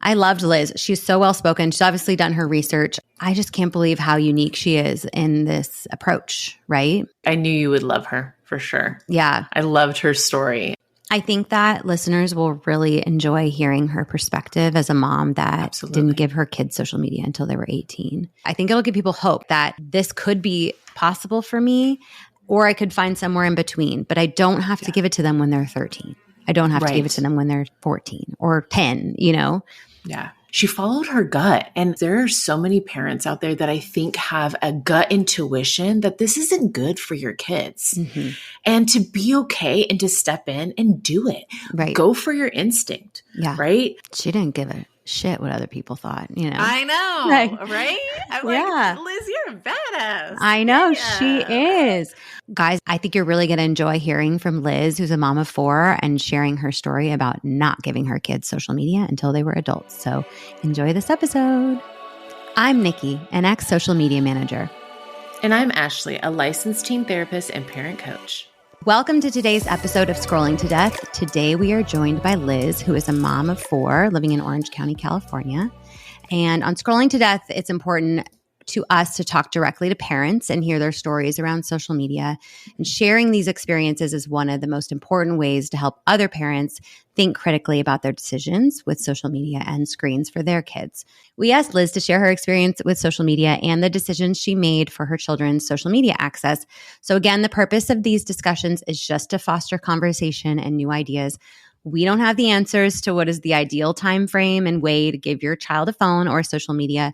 I loved Liz. She's so well-spoken. She's obviously done her research. I just can't believe how unique she is in this approach, right? I knew you would love her for sure. Yeah. I loved her story. I think that listeners will really enjoy hearing her perspective as a mom that didn't give her kids social media until they were 18. I think it'll give people hope that this could be possible for me, or I could find somewhere in between, but I don't have to give it to them when they're 13. I don't have to give it to them when they're 14 or 10, you know? Yeah. She followed her gut. And there are so many parents out there that I think have a gut intuition that this isn't good for your kids. Mm-hmm. And to be okay and to step in and do it. Right. Go for your instinct. Yeah. Right? She didn't give a shit what other people thought, you know? I know. Right? I'm like, Liz, you're a badass. I know. She is. Guys, I think you're really going to enjoy hearing from Liz, who's a mom of 4, and sharing her story about not giving her kids social media until they were adults. So enjoy this episode. I'm Nikki, an ex-social media manager. And I'm Ashley, a licensed teen therapist and parent coach. Welcome to today's episode of Scrolling to Death. Today we are joined by Liz, who is a mom of 4 living in Orange County, California. And on Scrolling to Death, it's important to us to talk directly to parents and hear their stories around social media. And sharing these experiences is one of the most important ways to help other parents think critically about their decisions with social media and screens for their kids. We asked Liz to share her experience with social media and the decisions she made for her children's social media access. So again, the purpose of these discussions is just to foster conversation and new ideas. We don't have the answers to what is the ideal time frame and way to give your child a phone or social media.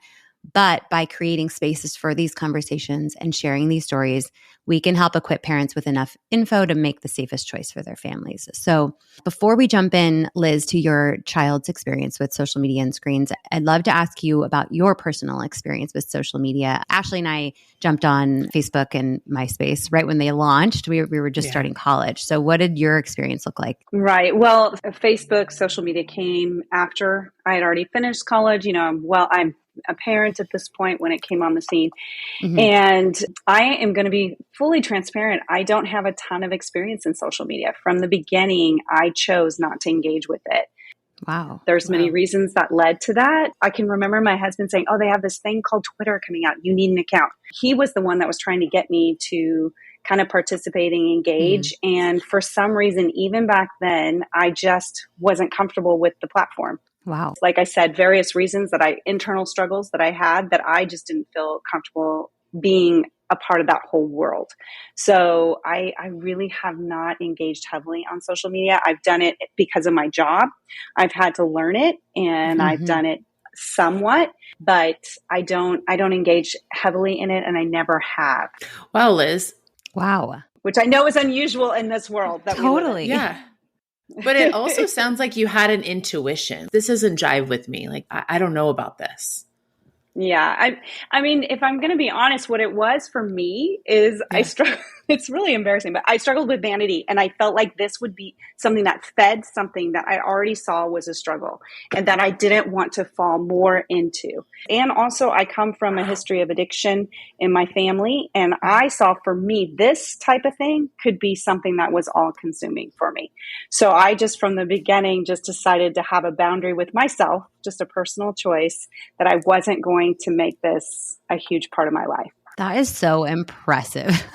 But by creating spaces for these conversations and sharing these stories, we can help equip parents with enough info to make the safest choice for their families. So before we jump in, Liz, to your child's experience with social media and screens, I'd love to ask you about your personal experience with social media. Ashley and I jumped on Facebook and MySpace right when they launched. We were just starting college. So what did your experience look like? Right. Well, Facebook, social media came after I had already finished college. You know, I'm a parent at this point when it came on the scene. Mm-hmm. And I am going to be fully transparent. I don't have a ton of experience in social media. From the beginning, I chose not to engage with it. Wow. There's many reasons that led to that. I can remember my husband saying, "Oh, they have this thing called Twitter coming out. You need an account." He was the one that was trying to get me to kind of participate and engage. Mm-hmm. And for some reason, even back then, I just wasn't comfortable with the platform. Wow. Like I said, various reasons internal struggles that I had that I just didn't feel comfortable being a part of that whole world. So I really have not engaged heavily on social media. I've done it because of my job. I've had to learn it and I've done it somewhat, but I don't engage heavily in it and I never have. Wow, Liz. Wow. Which I know is unusual in this world. Totally. Yeah. But it also sounds like you had an intuition. This doesn't jive with me. Like, I don't know about this. Yeah. I mean, if I'm going to be honest, what it was for me is I struggled. It's really embarrassing, but I struggled with vanity and I felt like this would be something that fed something that I already saw was a struggle and that I didn't want to fall more into. And also I come from a history of addiction in my family. And I saw for me, this type of thing could be something that was all consuming for me. So I just from the beginning just decided to have a boundary with myself, just a personal choice that I wasn't going to make this a huge part of my life. That is so impressive.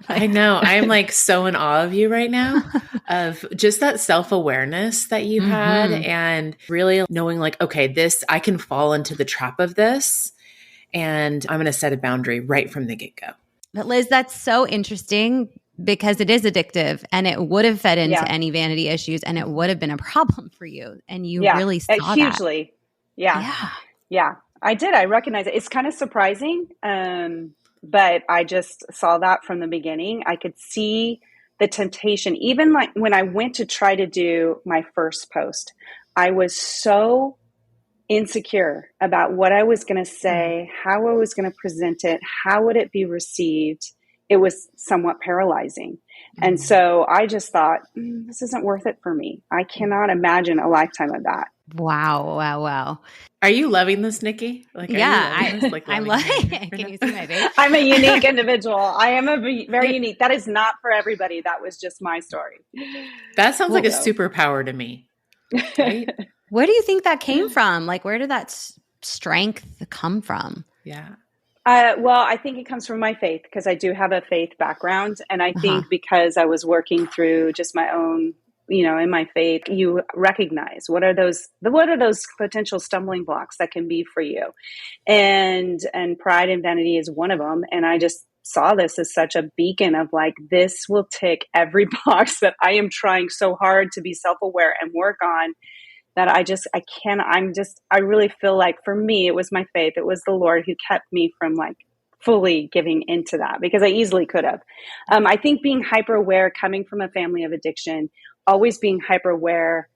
I know. I am like so in awe of you right now of just that self-awareness that you had and really knowing like, okay, I can fall into the trap of this and I'm going to set a boundary right from the get-go. But Liz, that's so interesting because it is addictive and it would have fed into any vanity issues and it would have been a problem for you. And you really saw hugely. that. Yeah, I did. I recognize it. It's kind of surprising. But I just saw that from the beginning. I could see the temptation. Even like when I went to try to do my first post, I was so insecure about what I was going to say, how I was going to present it, how would it be received. It was somewhat paralyzing. And so I just thought, this isn't worth it for me. I cannot imagine a lifetime of that. Wow. Are you loving this, Nikki? Like, I'm loving it. Can you see my face? I'm a unique individual. I am very unique. That is not for everybody. That was just my story. That sounds like a superpower to me. Right? Where do you think that came from? Like, where did that strength come from? Yeah. Well, I think it comes from my faith because I do have a faith background. And I think because I was working through just my own, in my faith, you recognize what are those potential stumbling blocks that can be for you. And pride and vanity is one of them. And I just saw this as such a beacon of like, this will tick every box that I am trying so hard to be self-aware and work on, that I really feel like for me, it was my faith. It was the Lord who kept me from like fully giving into that, because I easily could have. I think being hyper aware, coming from a family of addiction, always being hyper aware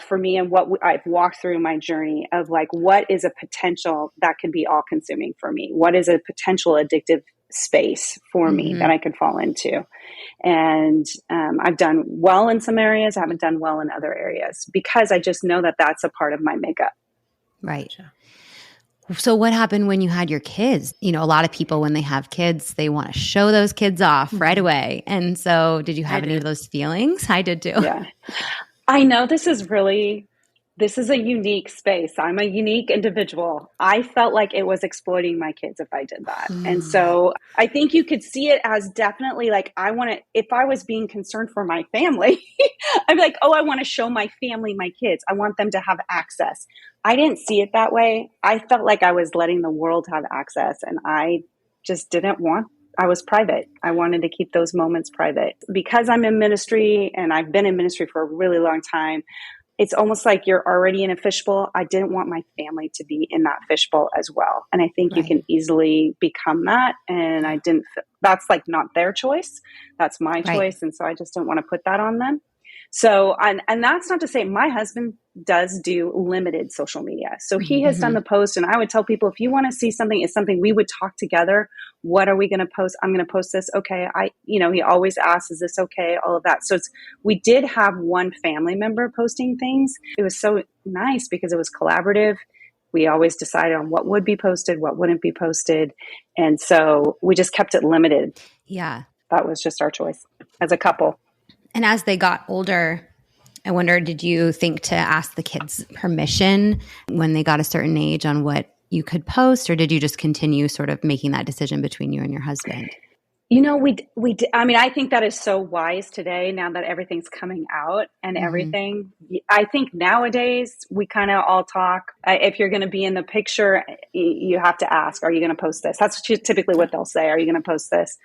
for me, and what I've walked through my journey of like, what is a potential that could be all consuming for me? What is a potential addictive space for me that I could fall into? And I've done well in some areas. I haven't done well in other areas because I just know that that's a part of my makeup. Right. So what happened when you had your kids? A lot of people, when they have kids, they want to show those kids off right away. And so did you have any of those feelings? I did too. Yeah. I know this is a unique space. I'm a unique individual. I felt like it was exploiting my kids if I did that. And so I think you could see it as definitely like, if I was being concerned for my family, I'd be like, oh, I want to show my family, my kids. I want them to have access. I didn't see it that way. I felt like I was letting the world have access, and I just I was private. I wanted to keep those moments private. Because I'm in ministry and I've been in ministry for a really long time, it's almost like you're already in a fishbowl. I didn't want my family to be in that fishbowl as well. And I think you can easily become that. And that's like not their choice. That's my choice. And so I just don't want to put that on them. So, and that's not to say my husband does do limited social media. So he has done the post, and I would tell people, if you want to see something, it's something we would talk together. What are we going to post? I'm going to post this. Okay. He always asks, is this okay? All of that. So we did have one family member posting things. It was so nice because it was collaborative. We always decided on what would be posted, what wouldn't be posted. And so we just kept it limited. Yeah. That was just our choice as a couple. And as they got older, I wonder, did you think to ask the kids permission when they got a certain age on what you could post, or did you just continue sort of making that decision between you and your husband? I think that is so wise today, now that everything's coming out and everything. I think nowadays we kind of all talk. If you're going to be in the picture, you have to ask, are you going to post this? That's typically what they'll say. Are you going to post this?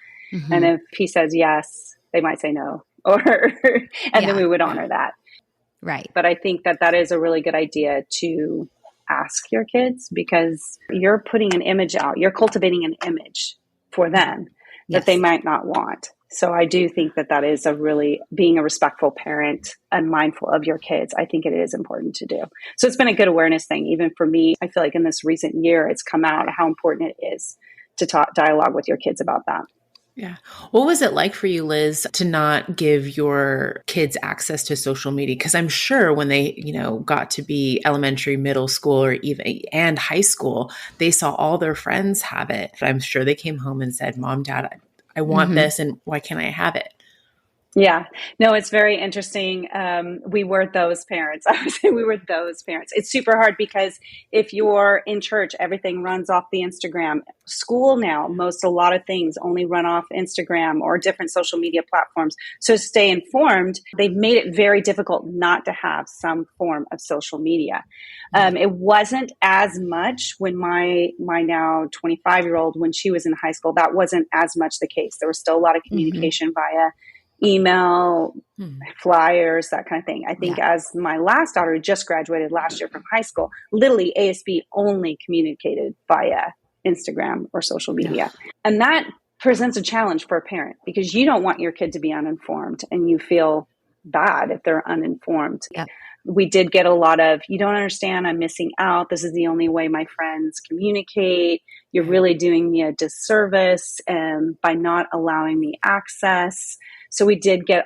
And if he says yes, they might say no. Then we would honor that. Right. But I think that is a really good idea to ask your kids, because you're putting an image out. You're cultivating an image for them that they might not want. So I do think that is being a respectful parent and mindful of your kids. I think it is important to do. So it's been a good awareness thing. Even for me, I feel like in this recent year, it's come out how important it is to dialogue with your kids about that. Yeah. What was it like for you, Liz, to not give your kids access to social media? Because I'm sure when they, got to be elementary, middle school, or and high school, they saw all their friends have it. I'm sure they came home and said, Mom, Dad, I want this, and why can't I have it? Yeah, no, it's very interesting. We were those parents. I would say we were those parents. It's super hard because if you're in church, everything runs off the Instagram. School now, a lot of things only run off Instagram or different social media platforms. So to stay informed, they've made it very difficult not to have some form of social media. It wasn't as much when my now 25-year-old, when she was in high school, that wasn't as much the case. There was still a lot of communication via email, flyers, that kind of thing. I think as my last daughter, who just graduated last year from high school, literally ASB only communicated via Instagram or social media. And that presents a challenge for a parent, because you don't want your kid to be uninformed, and you feel bad if they're uninformed. We did get a lot of, you don't understand, I'm missing out. This is the only way my friends communicate. You're really doing me a disservice by not allowing me access. So we did get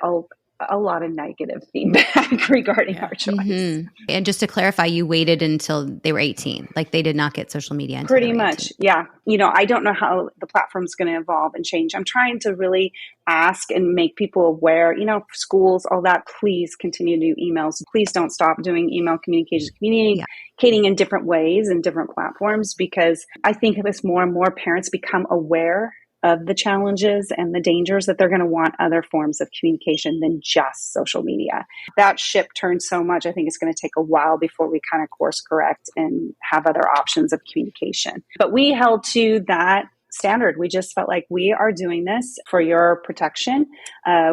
a lot of negative feedback regarding our choice. Mm-hmm. And just to clarify, you waited until they were 18. Like they did not get social media until Pretty they were much. 18. Yeah. I don't know how the platform's going to evolve and change. I'm trying to really ask and make people aware, schools, all that, please continue to do emails. Please don't stop doing email communication, communicating in different ways and different platforms, because I think as more and more parents become aware of the challenges and the dangers, that they're going to want other forms of communication than just social media. That ship turned so much. I think it's going to take a while before we kind of course correct and have other options of communication. But we held to that standard. We just felt like we are doing this for your protection.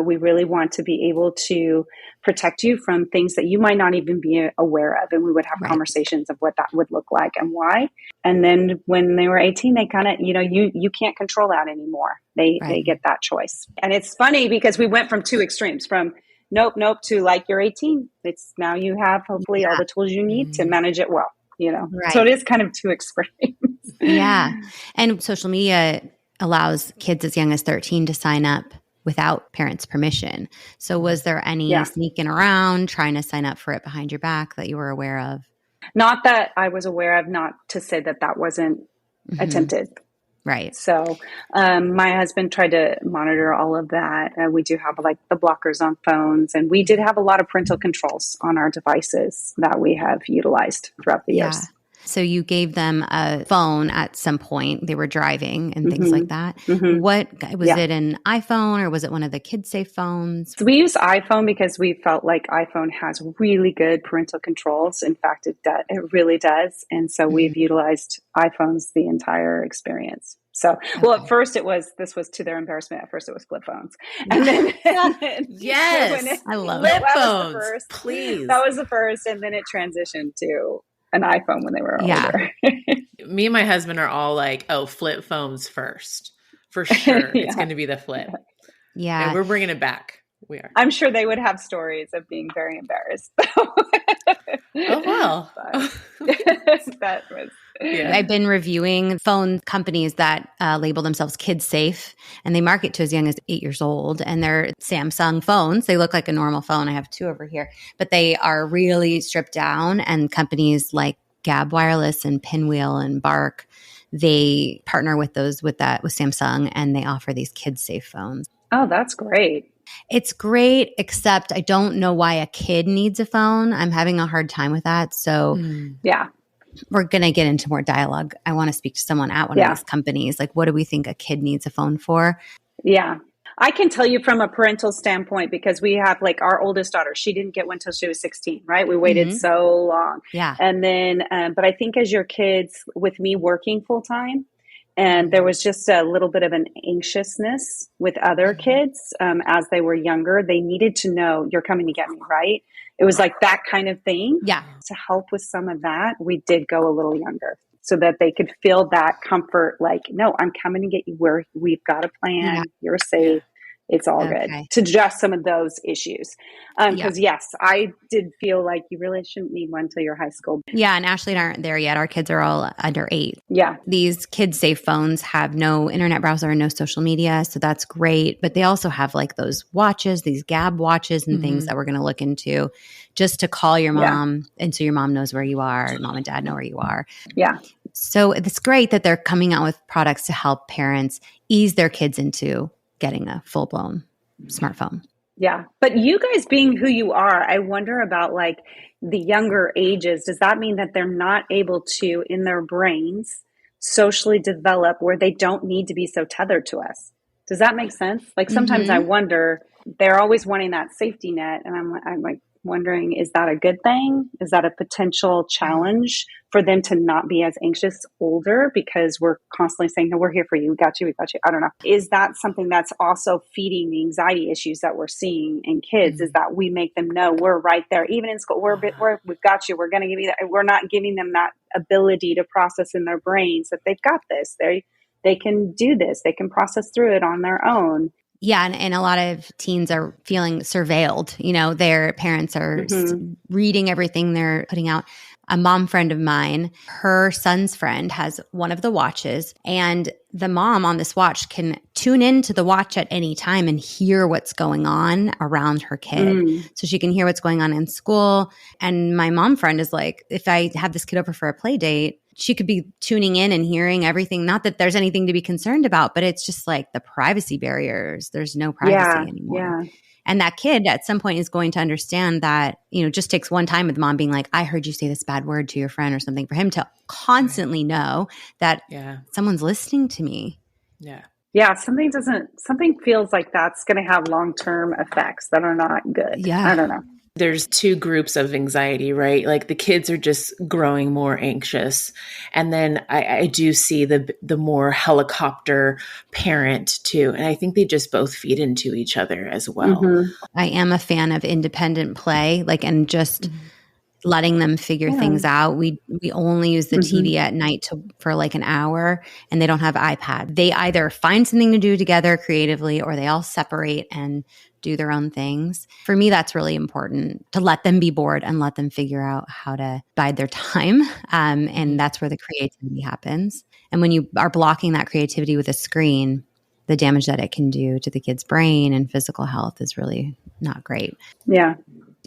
We really want to be able to protect you from things that you might not even be aware of. And we would have conversations of what that would look like and why. And then when they were 18, they kind of, you can't control that anymore. They get that choice. And it's funny because we went from two extremes, from nope to like, you're 18. It's now you have hopefully all the tools you need to manage it well. So it is kind of two extremes. Yeah. And social media allows kids as young as 13 to sign up without parents' permission. So was there any sneaking around, trying to sign up for it behind your back that you were aware of? Not that I was aware of, not to say that wasn't attempted. Right. So my husband tried to monitor all of that. We do have like the blockers on phones, and we did have a lot of parental controls on our devices that we have utilized throughout the years. So you gave them a phone at some point. They were driving and things like that. What was it, an iPhone or was it one of the kid-safe phones? So we use iPhone because we felt like iPhone has really good parental controls. In fact, it really does. And so we've utilized iPhones the entire experience. So, well, at first this was to their embarrassment. At first it was flip phones. And then, yes, I love flip it. phones. Please. That was the first. And then it transitioned to an iPhone when they were older. Me and my husband are all like, oh, flip phones first. For sure. It's going to be the flip. Yeah. And we're bringing it back. We are. I'm sure they would have stories of being very embarrassed. Oh, well. That was... I've been reviewing phone companies that label themselves kid safe, and they market to as young as 8 years old. And they're Samsung phones. They look like a normal phone. I have two over here, but they are really stripped down. And companies like Gab Wireless and Pinwheel and Bark, they partner with Samsung, and they offer these kid safe phones. Oh, that's great. It's great, except I don't know why a kid needs a phone. I'm having a hard time with that. So we're going to get into more dialogue. I want to speak to someone at one of these companies. Like, what do we think a kid needs a phone for? Yeah. I can tell you from a parental standpoint, because we have like our oldest daughter, she didn't get one until she was 16, right? We waited so long. Yeah. And then, but I think as your kids, with me working full time, and there was just a little bit of an anxiousness with other kids as they were younger. They needed to know, you're coming to get me, right? It was like that kind of thing. Yeah. To help with some of that, we did go a little younger so that they could feel that comfort, like, no, I'm coming to get you, we've got a plan. You're safe. It's all good, to address some of those issues. Because yes, I did feel like you really shouldn't need one until you're high school. Yeah. And Ashley and I aren't there yet. Our kids are all under 8. Yeah. These kid safe phones have no internet browser and no social media. So that's great. But they also have like those watches, these Gab watches and things that we're going to look into just to call your mom. And so your mom knows where you are. Mom and dad know where you are. Yeah. So it's great that they're coming out with products to help parents ease their kids into getting a full-blown smartphone. Yeah. But you guys being who you are, I wonder about like the younger ages. Does that mean that they're not able to, in their brains, socially develop where they don't need to be so tethered to us? Does that make sense? Like sometimes I wonder, they're always wanting that safety net. And I'm like wondering, is that a good thing? Is that a potential challenge for them to not be as anxious older because we're constantly saying, no, we're here for you. We got you. We got you. I don't know. Is that something that's also feeding the anxiety issues that we're seeing in kids? Is that we make them know we're right there, even in school, we've got you. We're going to give you that. We're not giving them that ability to process in their brains that they've got this. They can do this. They can process through it on their own. Yeah. And a lot of teens are feeling surveilled. You know, their parents are reading everything they're putting out. A mom friend of mine, her son's friend has one of the watches, and the mom on this watch can tune into the watch at any time and hear what's going on around her kid. So she can hear what's going on in school. And my mom friend is like, if I have this kid over for a play date, she could be tuning in and hearing everything. Not that there's anything to be concerned about, but it's just like the privacy barriers. There's no privacy anymore. Yeah. And that kid at some point is going to understand that, it just takes one time with mom being like, I heard you say this bad word to your friend or something, for him to constantly know that someone's listening to me. Yeah. Yeah. Something feels like that's going to have long-term effects that are not good. Yeah. I don't know. There's two groups of anxiety, right? Like the kids are just growing more anxious. And then I do see the more helicopter parent too. And I think they just both feed into each other as well. I am a fan of independent play, and just letting them figure things out. We only use the TV at night for an hour, and they don't have iPad. They either find something to do together creatively, or they all separate and do their own things. For me, that's really important, to let them be bored and let them figure out how to bide their time. And that's where the creativity happens. And when you are blocking that creativity with a screen, the damage that it can do to the kid's brain and physical health is really not great. Yeah.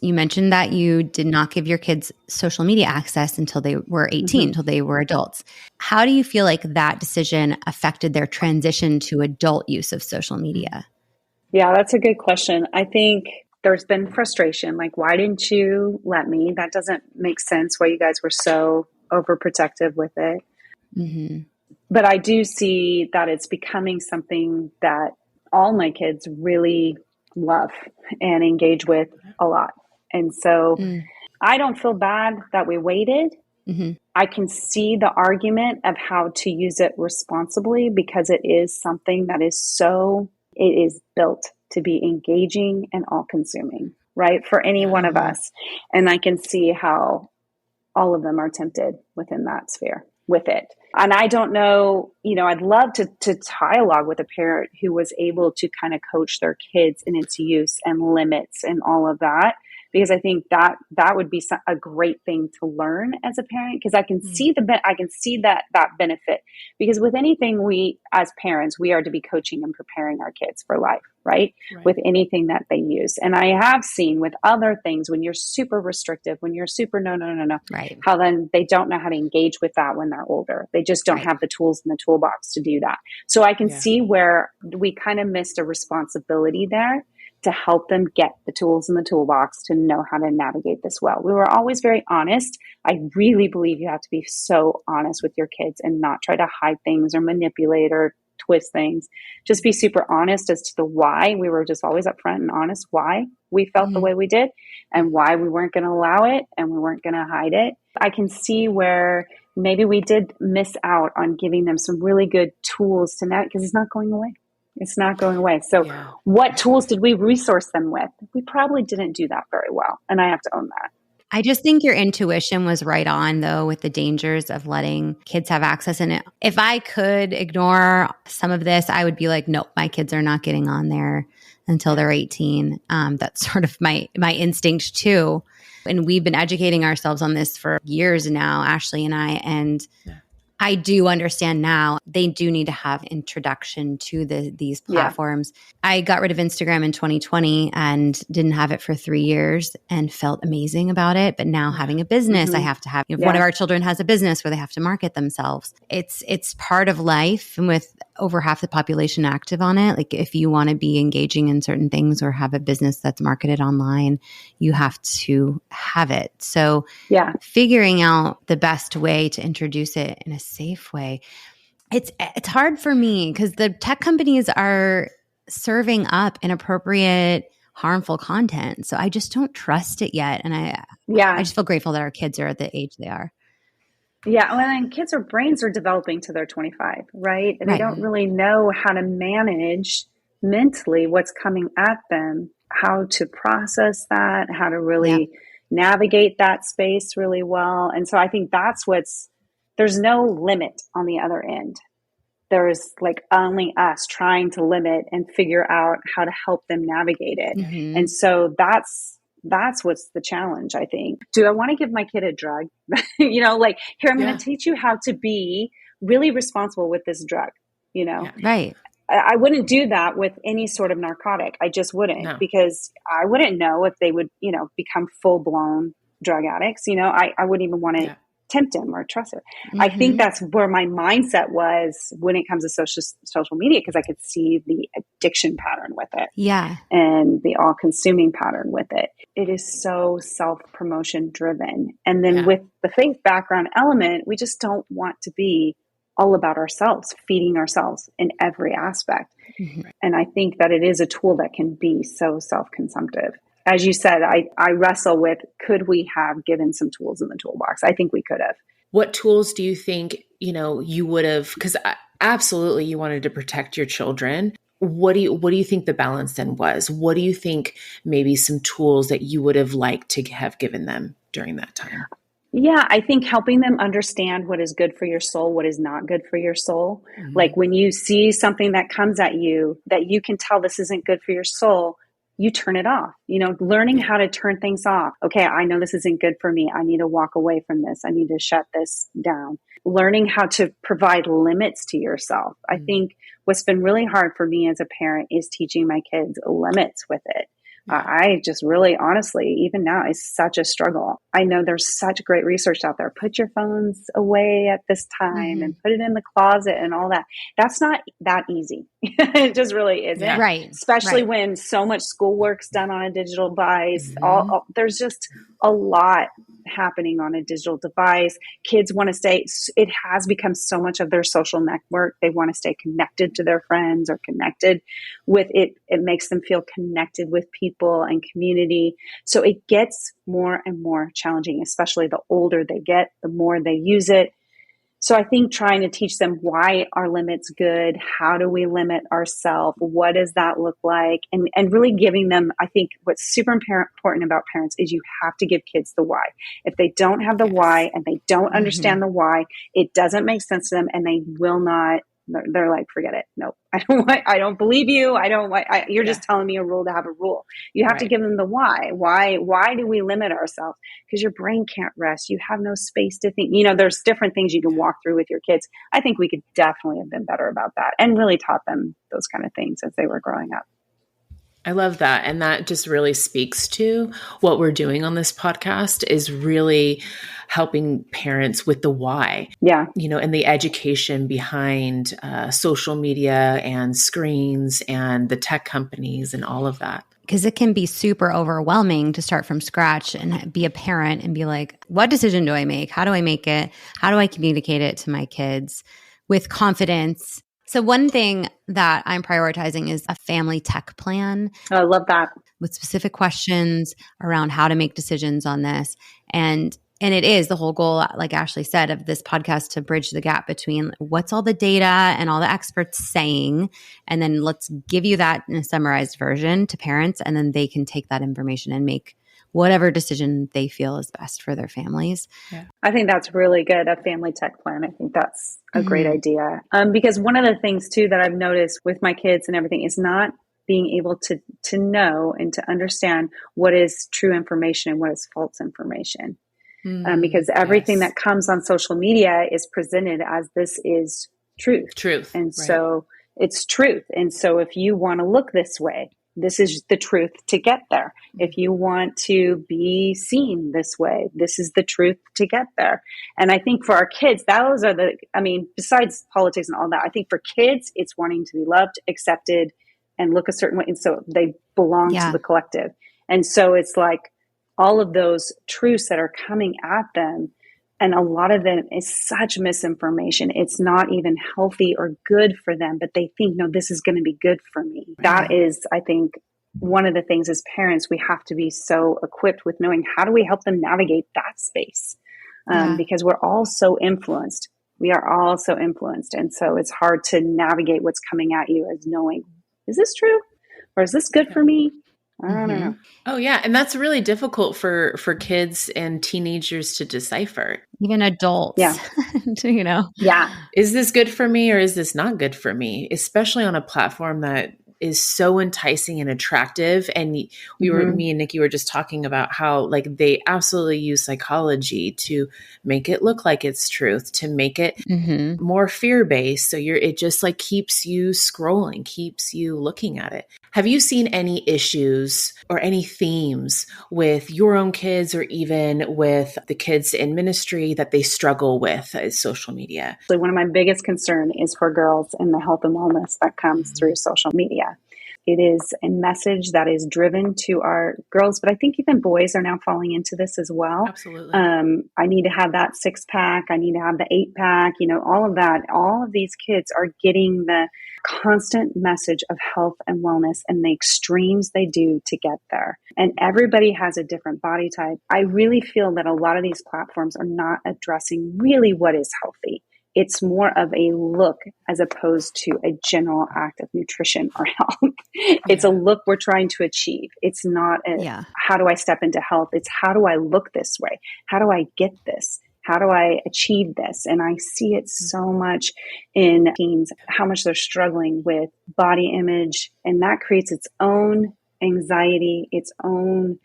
You mentioned that you did not give your kids social media access until they were 18, until they were adults. How do you feel like that decision affected their transition to adult use of social media? Yeah, that's a good question. I think there's been frustration. Like, why didn't you let me? That doesn't make sense why you guys were so overprotective with it. But I do see that it's becoming something that all my kids really love and engage with a lot. And so I don't feel bad that we waited. I can see the argument of how to use it responsibly, because it is something that it is built to be engaging and all-consuming, right? For any one of us. And I can see how all of them are tempted within that sphere with it. And I don't know, I'd love to dialogue with a parent who was able to kind of coach their kids in its use and limits and all of that. Because I think that would be a great thing to learn as a parent, because I can see that benefit. Because with anything, we as parents, we are to be coaching and preparing our kids for life, right? With anything that they use. And I have seen with other things, when you're super restrictive, when you're super no, right, how then they don't know how to engage with that when they're older. They just don't have the tools in the toolbox to do that. So I can see where we kind of missed a responsibility there, to help them get the tools in the toolbox to know how to navigate this well. We were always very honest. I really believe you have to be so honest with your kids and not try to hide things or manipulate or twist things. Just be super honest as to the why. We were just always upfront and honest why we felt the way we did and why we weren't going to allow it and we weren't going to hide it. I can see where maybe we did miss out on giving them some really good tools to navigate, because it's not going away. It's not going away. So what tools did we resource them with? We probably didn't do that very well. And I have to own that. I just think your intuition was right on, though, with the dangers of letting kids have access. And if I could ignore some of this, I would be like, nope, my kids are not getting on there until they're 18. That's sort of my instinct too. And we've been educating ourselves on this for years now, Ashley and I. And I do understand now they do need to have introduction to these platforms. I got rid of Instagram in 2020 and didn't have it for 3 years and felt amazing about it. But now having a business, I have to have, one of our children has a business where they have to market themselves. It's part of life. And with over half the population active on it, like if you want to be engaging in certain things or have a business that's marketed online, you have to have it. So figuring out the best way to introduce it in a safe way. It's hard for me because the tech companies are serving up inappropriate, harmful content. So I just don't trust it yet. And I just feel grateful that our kids are at the age they are. Yeah. Well, and kids' brains are developing till they're 25, right? And they don't really know how to manage mentally what's coming at them, how to process that, how to really navigate that space really well. And so I think there's no limit on the other end. There's like only us trying to limit and figure out how to help them navigate it. And so that's what's the challenge, I think. Do I want to give my kid a drug? Here, I'm going to teach you how to be really responsible with this drug. you know? Yeah. Right. I wouldn't do that with any sort of narcotic. I just wouldn't, No. because I wouldn't know if they would, you know, become full blown drug addicts. You know, I wouldn't even want to tempt him or trust it. I think that's where my mindset was when it comes to social media, because I could see the addiction pattern with it. Yeah. And the all consuming pattern with it. It is so self promotion driven. And then with the faith background element, we just don't want to be all about ourselves, feeding ourselves in every aspect. And I think that it is a tool that can be so self-consumptive. As you said, I wrestle with, could we have given some tools in the toolbox? I think we could have. What tools do you think, you know, you would have, because absolutely you wanted to protect your children. What do you think the balance then was? What do you think maybe some tools that you would have liked to have given them during that time? Yeah, I think helping them understand what is good for your soul, what is not good for your soul. Like when you see something that comes at you that you can tell this isn't good for your soul, you turn it off. You know, learning how to turn things off. Okay, I know this isn't good for me. I need to walk away from this. I need to shut this down. Learning how to provide limits to yourself. I think what's been really hard for me as a parent is teaching my kids limits with it. I just really, honestly, even now, it's such a struggle. I know there's such great research out there. Put your phones away at this time and put it in the closet and all that. That's not that easy. It just really isn't. Yeah. Right. Especially when so much schoolwork's done on a digital device. There's just a lot happening on a digital device. Kids want to stay, it has become so much of their social network. They want to stay connected to their friends or connected with it. It makes them feel connected with people and community. So it gets more and more challenging, especially the older they get, the more they use it. So I think trying to teach them, why are limits good? How do we limit ourselves? What does that look like? And really giving them, I think what's super important about parents is you have to give kids the why. If they don't have the why and they don't understand the why, it doesn't make sense to them, and they will not. They're like, forget it. Nope. I don't believe you. You're just telling me a rule to have a rule. You have to give them the why. Why do we limit ourselves? Because your brain can't rest. You have no space to think. You know, there's different things you can walk through with your kids. I think we could definitely have been better about that and really taught them those kind of things as they were growing up. I love that. And that just really speaks to what we're doing on this podcast, is really helping parents with the why. Yeah. You know, and the education behind social media and screens and the tech companies and all of that. Because it can be super overwhelming to start from scratch and be a parent and be like, what decision do I make? How do I make it? How do I communicate it to my kids with confidence? So one thing that I'm prioritizing is a family tech plan. Oh, I love that. With specific questions around how to make decisions on this. And it is the whole goal, like Ashley said, of this podcast, to bridge the gap between what's all the data and all the experts saying, and then let's give you that in a summarized version to parents, and then they can take that information and make whatever decision they feel is best for their families. Yeah. I think that's really good, a family tech plan. I think that's a great idea. Because one of the things too that I've noticed with my kids and everything is not being able to know and to understand what is true information and what is false information. Because everything that comes on social media is presented as this is truth. And so it's truth. And so if you want to look this way, this is the truth to get there. If you want to be seen this way, this is the truth to get there. And I think for our kids, those are besides politics and all that, I think for kids, it's wanting to be loved, accepted, and look a certain way. And so they belong to the collective. And so it's like all of those truths that are coming at them, and a lot of them is such misinformation. It's not even healthy or good for them, but they think, no, this is going to be good for me. That is, I think, one of the things as parents, we have to be so equipped with knowing, how do we help them navigate that space? Because we're all so influenced. We are all so influenced. And so it's hard to navigate what's coming at you as knowing, is this true? Or is this good for me? I don't know. Oh, yeah. And that's really difficult for kids and teenagers to decipher. Even adults. Yeah. Yeah. Is this good for me or is this not good for me? Especially on a platform that is so enticing and attractive. And me and Nikki were just talking about how like they absolutely use psychology to make it look like it's truth, to make it more fear-based. So it just like keeps you scrolling, keeps you looking at it. Have you seen any issues or any themes with your own kids or even with the kids in ministry that they struggle with social media? So one of my biggest concern is for girls and the health and wellness that comes through social media. It is a message that is driven to our girls, but I think even boys are now falling into this as well. Absolutely. I need to have that 6-pack. I need to have the 8-pack, all of that. All of these kids are getting the constant message of health and wellness and the extremes they do to get there. And everybody has a different body type. I really feel that a lot of these platforms are not addressing really what is healthy. It's more of a look as opposed to a general act of nutrition or health. It's a look we're trying to achieve. It's not how do I step into health? It's how do I look this way? How do I get this? How do I achieve this? And I see it so much in teens, how much they're struggling with body image. And that creates its own anxiety, its own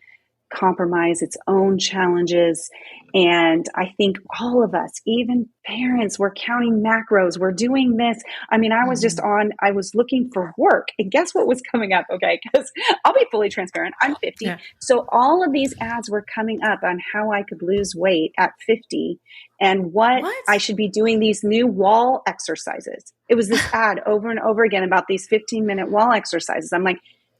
compromise, its own challenges. And I think all of us, even parents, we're counting macros, we're doing this. I mean, I was looking for work, and guess what was coming up? Okay, because I'll be fully transparent. I'm 50. Yeah. So all of these ads were coming up on how I could lose weight at 50 and what I should be doing, these new wall exercises. It was this ad over and over again about these 15-minute wall exercises. I'm like,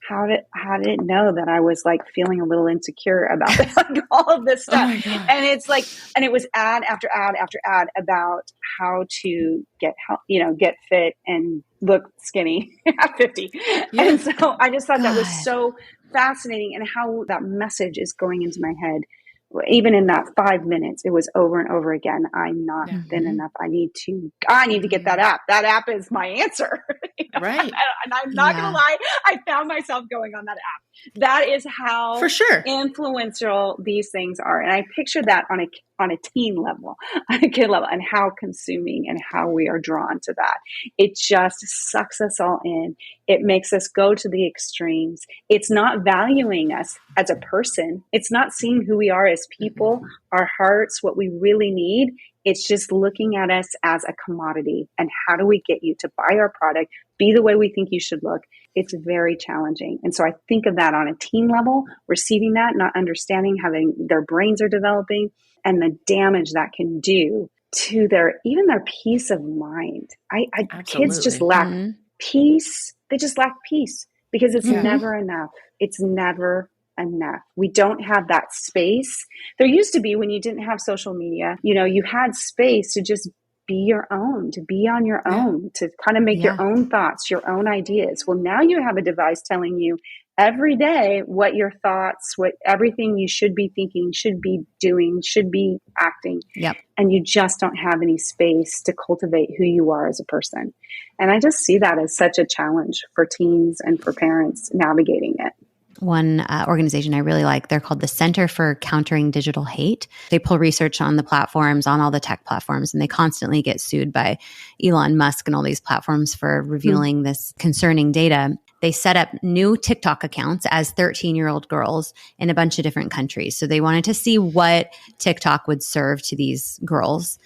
how did it know that I was like feeling a little insecure about like, all of this stuff? Oh, and it's like, and it was ad after ad after ad about how to get fit and look skinny at 50. Yeah. And so I just thought that was so fascinating, and how that message is going into my head. Even in that 5 minutes, it was over and over again. I'm not thin enough. I need to get that app. That app is my answer. Right. And I'm not going to lie. I found myself going on that app. That is how for sure influential these things are. And I picture that on a teen level, on a kid level, and how consuming and how we are drawn to that. It just sucks us all in. It makes us go to the extremes. It's not valuing us as a person. It's not seeing who we are as people, our hearts, what we really need. It's just looking at us as a commodity. And how do we get you to buy our product, be the way we think you should look? It's very challenging. And so I think of that on a teen level, receiving that, not understanding, having their brains are developing, and the damage that can do to their peace of mind. Kids just lack peace. They just lack peace because it's never enough. It's never enough. We don't have that space. There used to be, when you didn't have social media, you had space to just be your own, to be on your own, to kind of make your own thoughts, your own ideas. Well, now you have a device telling you every day what your thoughts, what everything you should be thinking, should be doing, should be acting. Yep. And you just don't have any space to cultivate who you are as a person. And I just see that as such a challenge for teens and for parents navigating it. One organization I really like, they're called the Center for Countering Digital Hate. They pull research on the platforms, on all the tech platforms, and they constantly get sued by Elon Musk and all these platforms for revealing this concerning data. They set up new TikTok accounts as 13-year-old girls in a bunch of different countries. So they wanted to see what TikTok would serve to these girls.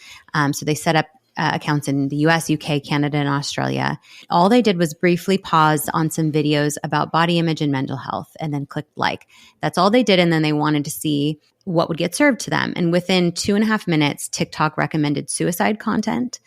So they set up accounts in the US, UK, Canada, and Australia. All they did was briefly pause on some videos about body image and mental health and then clicked like. That's all they did. And then they wanted to see what would get served to them. And within 2.5 minutes, TikTok recommended suicide content.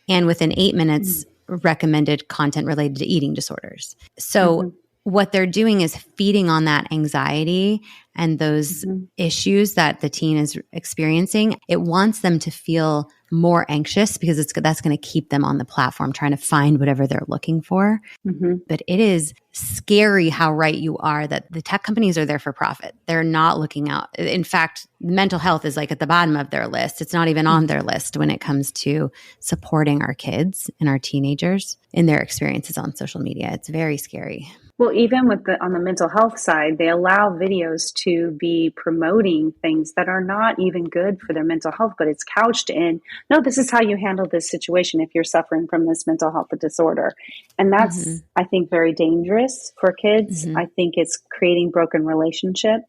And within 8 minutes, recommended content related to eating disorders. So what they're doing is feeding on that anxiety and those issues that the teen is experiencing. It wants them to feel more anxious because that's going to keep them on the platform trying to find whatever they're looking for. But it is scary how right you are that the tech companies are there for profit. They're not looking out. In fact, mental health is like at the bottom of their list. It's not even on their list when it comes to supporting our kids and our teenagers in their experiences on social media. It's very scary. Well, even with on the mental health side, they allow videos to be promoting things that are not even good for their mental health, but it's couched in, no, this is how you handle this situation if you're suffering from this mental health disorder. And that's, I think, very dangerous for kids. I think it's creating broken relationship.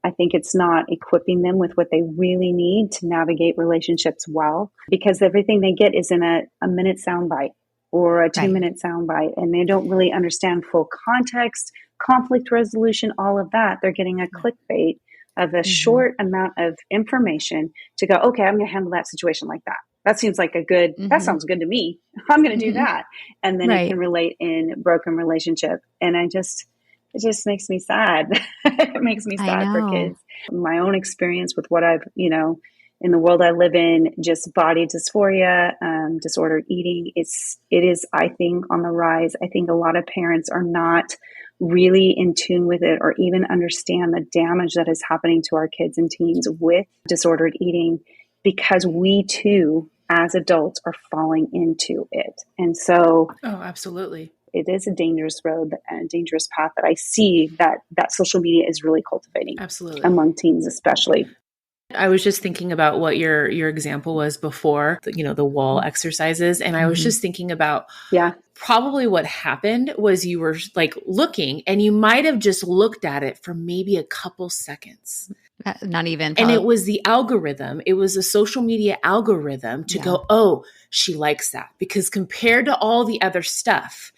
I think it's not equipping them with what they really need to navigate relationships well, because everything they get is in a minute soundbite or a 2-minute soundbite, and they don't really understand full context, conflict resolution, all of that. They're getting a clickbait of a short amount of information to go, okay, I'm going to handle that situation like that. That seems like a good, that sounds good to me. I'm going to do that. And then it can relate in broken relationship. And it just makes me sad. It makes me sad for kids. My own experience with what I've, in the world I live in, just body dysphoria, disordered eating, it is, I think, on the rise. I think a lot of parents are not really in tune with it or even understand the damage that is happening to our kids and teens with disordered eating, because we too, as adults, are falling into it. And so, absolutely. It is a dangerous road and a dangerous path that I see that social media is really cultivating. Absolutely. Among teens, especially. I was just thinking about what your example was before, the wall exercises. And I was just thinking about probably what happened was you were like looking and you might have just looked at it for maybe a couple seconds. Not even. And it was the algorithm. It was a social media algorithm to go, oh, she likes that. Because compared to all the other stuff,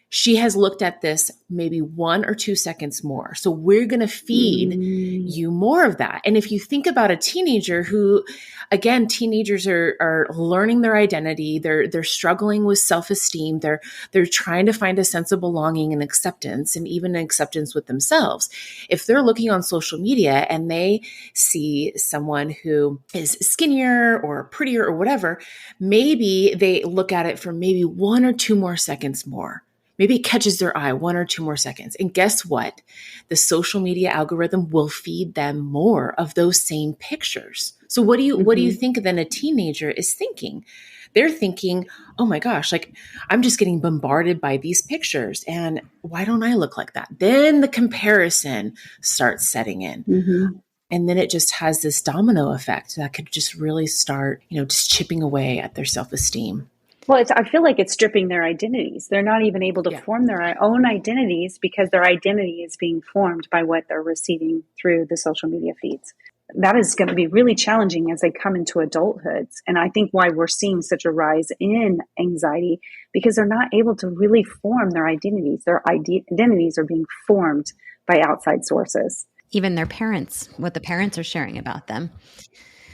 she has looked at this maybe 1 or 2 seconds more. So we're going to feed you more of that. And if you think about a teenager who, again, teenagers are learning their identity. They're struggling with self-esteem. They're trying to find a sense of belonging and acceptance, and even acceptance with themselves. If they're looking on social media and they see someone who is skinnier or prettier or whatever, maybe they look at it for maybe 1 or 2 more seconds more. Maybe it catches their eye 1 or 2 more seconds. And guess what? The social media algorithm will feed them more of those same pictures. So what do you think then a teenager is thinking? They're thinking, oh my gosh, like I'm just getting bombarded by these pictures. And why don't I look like that? Then the comparison starts setting in. And then it just has this domino effect that could just really start, just chipping away at their self-esteem. Well, I feel like it's stripping their identities. They're not even able to form their own identities because their identity is being formed by what they're receiving through the social media feeds. That is going to be really challenging as they come into adulthood. And I think why we're seeing such a rise in anxiety, because they're not able to really form their identities. Their identities are being formed by outside sources. Even their parents, what the parents are sharing about them.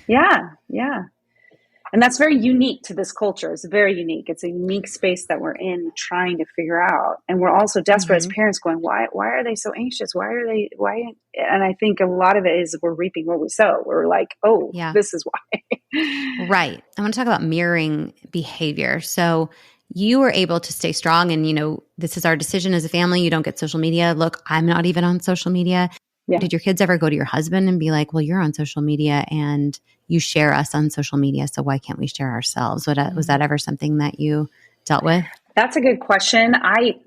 Yeah. And that's very unique to this culture. It's very unique. It's a unique space that we're in trying to figure out. And we're also desperate as parents going, why are they so anxious? Why? And I think a lot of it is we're reaping what we sow. We're like, this is why. Right. I want to talk about mirroring behavior. So you were able to stay strong and, this is our decision as a family. You don't get social media. Look, I'm not even on social media. Yeah. Did your kids ever go to your husband and be like, well, you're on social media and you share us on social media, so why can't we share ourselves? Was that ever something that you dealt with? That's a good question. I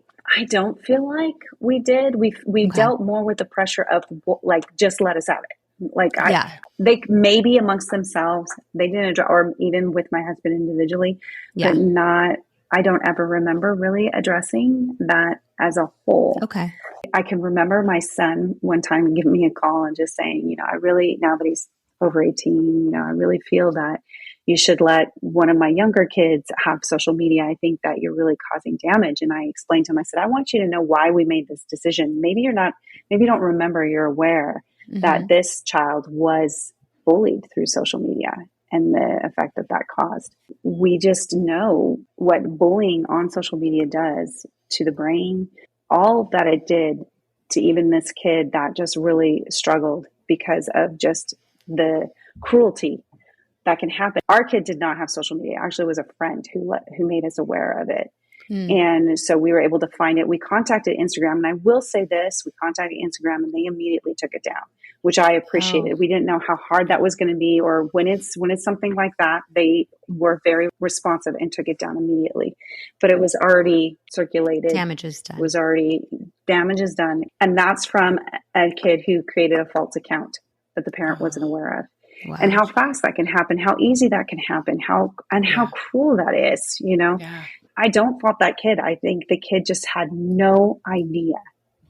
don't feel like we did. We dealt more with the pressure of like, just let us have it. They maybe amongst themselves, they didn't, or even with my husband individually, but not, I don't ever remember really addressing that as a whole. Okay. I can remember my son one time giving me a call and just saying, I really, now that he's over 18, I really feel that you should let one of my younger kids have social media. I think that you're really causing damage. And I explained to him, I said, I want you to know why we made this decision. Maybe you don't remember, you're aware that this child was bullied through social media and the effect that caused. We just know what bullying on social media does to the brain, all that it did to even this kid that just really struggled because of just the cruelty that can happen. Our kid did not have social media. Actually, it was a friend who made us aware of it. And so we were able to find it. We contacted Instagram, and I will say this, we contacted Instagram and they immediately took it down, which I appreciated. We didn't know how hard that was going to be, or when it's something like that, they were very responsive and took it down immediately. But it was already circulated. Damage is done. Damage is done. And that's from a kid who created a false account that the parent wasn't aware of. Wow. And how fast that can happen, how easy that can happen, how cruel that is, Yeah. I don't fault that kid. I think the kid just had no idea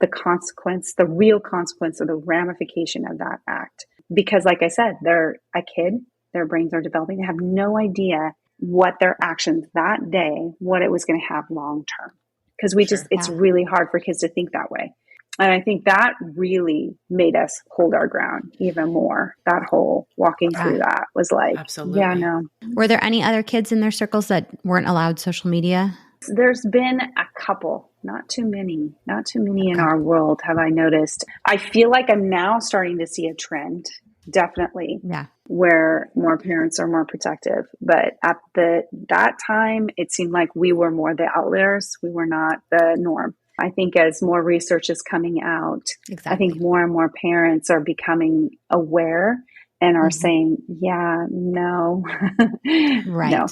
the consequence, the real consequence or the ramification of that act. Because like I said, they're a kid, their brains are developing. They have no idea what their actions that day, what it was going to have long term. Because it's really hard for kids to think that way. And I think that really made us hold our ground even more. That whole walking through that was like, absolutely. Yeah, no. Were there any other kids in their circles that weren't allowed social media? There's been a couple, not too many in our world have I noticed. I feel like I'm now starting to see a trend, definitely, where more parents are more protective. But at that time, it seemed like we were more the outliers. We were not the norm. I think as more research is coming out, I think more and more parents are becoming aware and are saying, yeah, no. Right. No.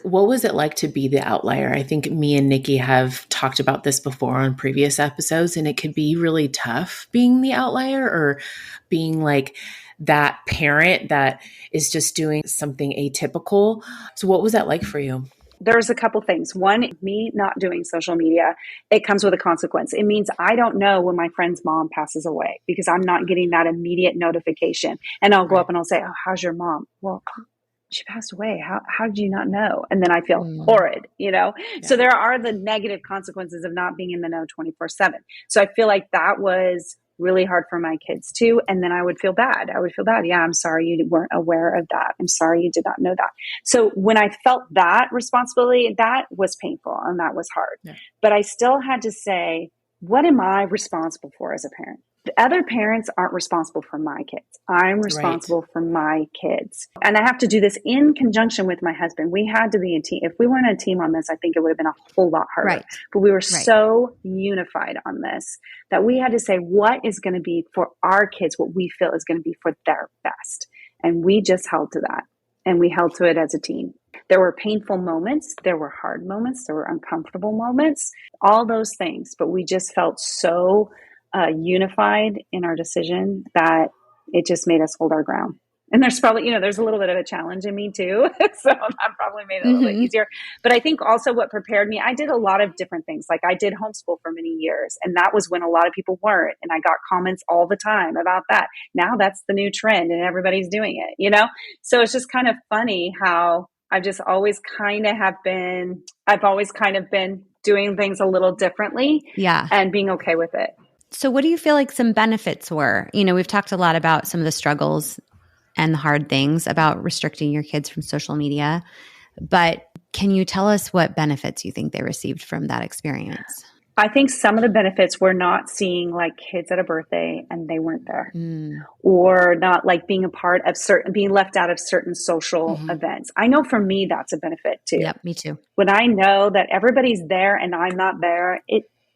What was it like to be the outlier? I think me and Nikki have talked about this before on previous episodes, and it could be really tough being the outlier or being like that parent that is just doing something atypical. So what was that like for you? There's a couple things. One, me not doing social media, it comes with a consequence. It means I don't know when my friend's mom passes away because I'm not getting that immediate notification. And I'll go up and I'll say, oh, how's your mom? Well, she passed away. How did you not know? And then I feel horrid, Yeah. So there are the negative consequences of not being in the know 24/7. So I feel like that was really hard for my kids too. And then I would feel bad. Yeah, I'm sorry you weren't aware of that. I'm sorry you did not know that. So when I felt that responsibility, that was painful and that was hard. Yeah. But I still had to say, what am I responsible for as a parent? The other parents aren't responsible for my kids. I'm responsible for my kids. And I have to do this in conjunction with my husband. We had to be a team. If we weren't a team on this, I think it would have been a whole lot harder. Right. But we were so unified on this that we had to say what is going to be for our kids, what we feel is going to be for their best. And we just held to that. And we held to it as a team. There were painful moments. There were hard moments. There were uncomfortable moments. All those things. But we just felt so unified in our decision that it just made us hold our ground. And there's probably, there's a little bit of a challenge in me too. So that probably made it a little bit easier. But I think also what prepared me, I did a lot of different things. Like I did homeschool for many years. And that was when a lot of people weren't. And I got comments all the time about that. Now that's the new trend and everybody's doing it, So it's just kind of funny how I've just always kind of been doing things a little differently. Yeah. And being okay with it. So what do you feel like some benefits were? We've talked a lot about some of the struggles and the hard things about restricting your kids from social media, but can you tell us what benefits you think they received from that experience? I think some of the benefits were not seeing like kids at a birthday and they weren't there, or not like being a part of being left out of certain social events. I know for me, that's a benefit too. Yep, me too. When I know that everybody's there and I'm not there,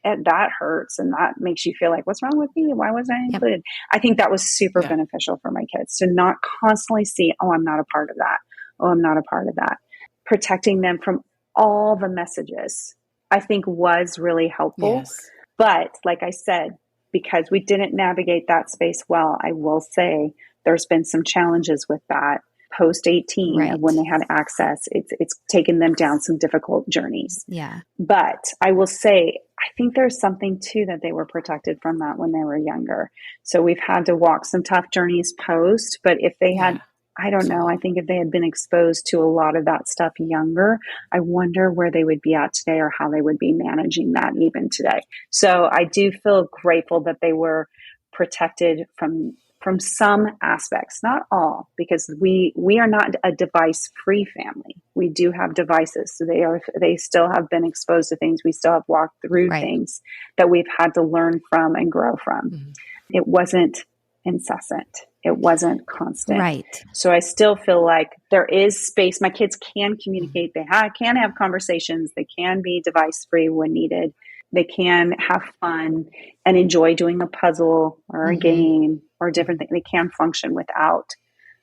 that hurts and that makes you feel like, what's wrong with me? Why wasn't I included? Yep. I think that was super beneficial for my kids to not constantly see, oh, I'm not a part of that. Oh, I'm not a part of that. Protecting them from all the messages, I think was really helpful. Yes. But like I said, because we didn't navigate that space well, I will say there's been some challenges with that. Post 18 of when they had access, it's taken them down some difficult journeys. Yeah. But I will say, I think there's something too that they were protected from that when they were younger. So we've had to walk some tough journeys post, but if they had, I don't know, I think if they had been exposed to a lot of that stuff younger, I wonder where they would be at today or how they would be managing that even today. So I do feel grateful that they were protected from some aspects, not all, because we are not a device-free family. We do have devices, so they still have been exposed to things. We still have walked through things that we've had to learn from and grow from. It wasn't incessant. It wasn't constant. Right. So I still feel like there is space. My kids can communicate. They can have conversations. They can be device free when needed. They can have fun and enjoy doing a puzzle or a game or different things. They can function without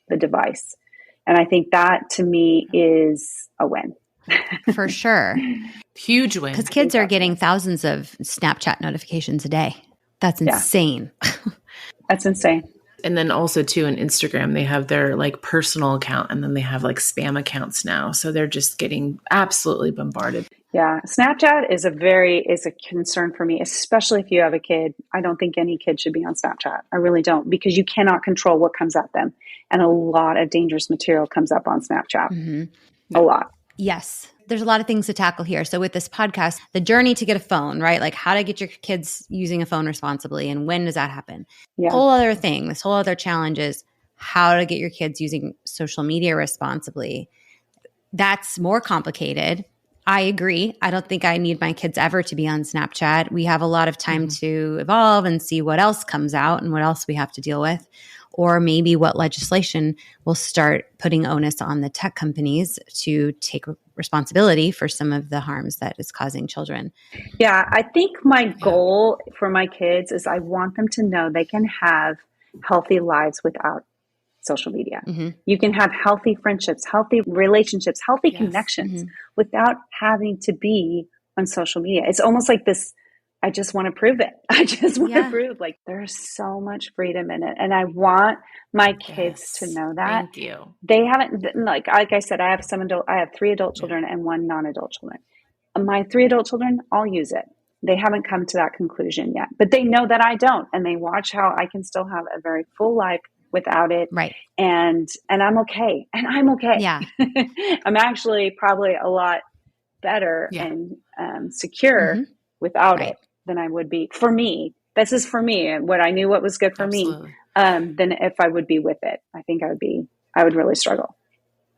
the device. And I think that to me is a win. For sure. Huge win. Because kids are getting thousands of Snapchat notifications a day. That's insane. That's insane. And then also too in Instagram, they have their like personal account and then they have like spam accounts now. So they're just getting absolutely bombarded. Yeah. Snapchat is a concern for me, especially if you have a kid. I don't think any kid should be on Snapchat. I really don't, because you cannot control what comes at them. And a lot of dangerous material comes up on Snapchat. A lot. Yes. There's a lot of things to tackle here. So with this podcast, the journey to get a phone, right? Like how to get your kids using a phone responsibly and when does that happen? Yeah. Whole other thing, this whole other challenge is how to get your kids using social media responsibly. That's more complicated. I agree. I don't think I need my kids ever to be on Snapchat. We have a lot of time to evolve and see what else comes out and what else we have to deal with. Or maybe what legislation will start putting onus on the tech companies to take responsibility for some of the harms that is causing children. Yeah, I think my goal for my kids is I want them to know they can have healthy lives without social media. You can have healthy friendships, healthy relationships, healthy connections without having to be on social media. It's almost like this, I just want to prove it. I just want to prove like there's so much freedom in it. And I want my kids to know that. Thank you. They haven't, like I said, I have 3 adult children and 1 non-adult children. My 3 adult children, I'll use it. They haven't come to that conclusion yet, but they know that I don't. And they watch how I can still have a very full life without it. Right. And I'm okay. And I'm okay. Yeah. I'm actually probably a lot better and secure without it than I would be. For me, this is for me, what I knew what was good for me, than if I would be with it. I think I would really struggle.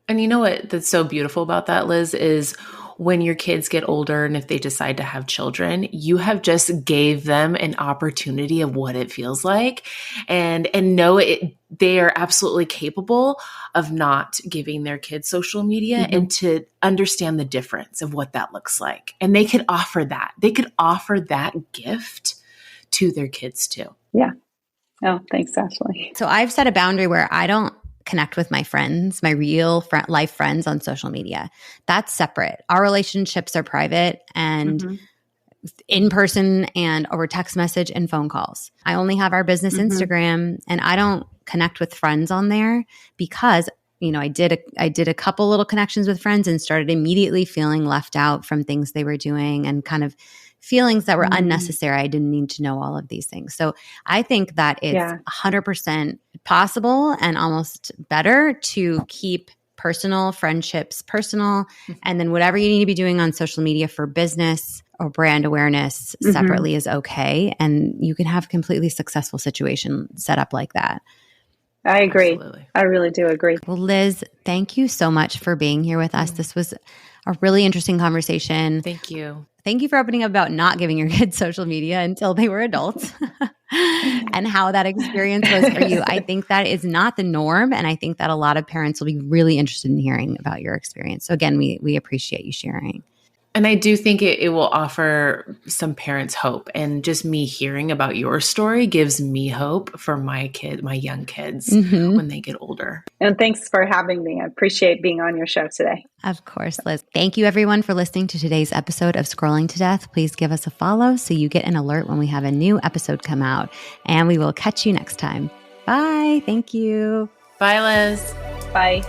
And you know what that's so beautiful about that, Liz, is when your kids get older and if they decide to have children, you have just gave them an opportunity of what it feels like and know it. They are absolutely capable of not giving their kids social media and to understand the difference of what that looks like. And they could offer that. They could offer that gift to their kids too. Yeah. Oh, thanks, Ashley. So I've set a boundary where I don't connect with my friends, my real life friends on social media. That's separate. Our relationships are private and in person and over text message and phone calls. I only have our business Instagram and I don't connect with friends on there because, you know, I did a couple little connections with friends and started immediately feeling left out from things they were doing and kind of feelings that were unnecessary. I didn't need to know all of these things. So I think that it's 100% possible and almost better to keep personal friendships personal. And then whatever you need to be doing on social media for business or brand awareness separately is okay. And you can have a completely successful situation set up like that. I agree. Absolutely. I really do agree. Well, Liz, thank you so much for being here with us. This was a really interesting conversation. Thank you. Thank you for opening up about not giving your kids social media until they were adults and how that experience was for you. I think that is not the norm. And I think that a lot of parents will be really interested in hearing about your experience. So again, we appreciate you sharing. And I do think it will offer some parents hope. And just me hearing about your story gives me hope for my young kids when they get older. And thanks for having me. I appreciate being on your show today. Of course, Liz. Thank you everyone for listening to today's episode of Scrolling to Death. Please give us a follow so you get an alert when we have a new episode come out. And we will catch you next time. Bye. Thank you. Bye, Liz. Bye.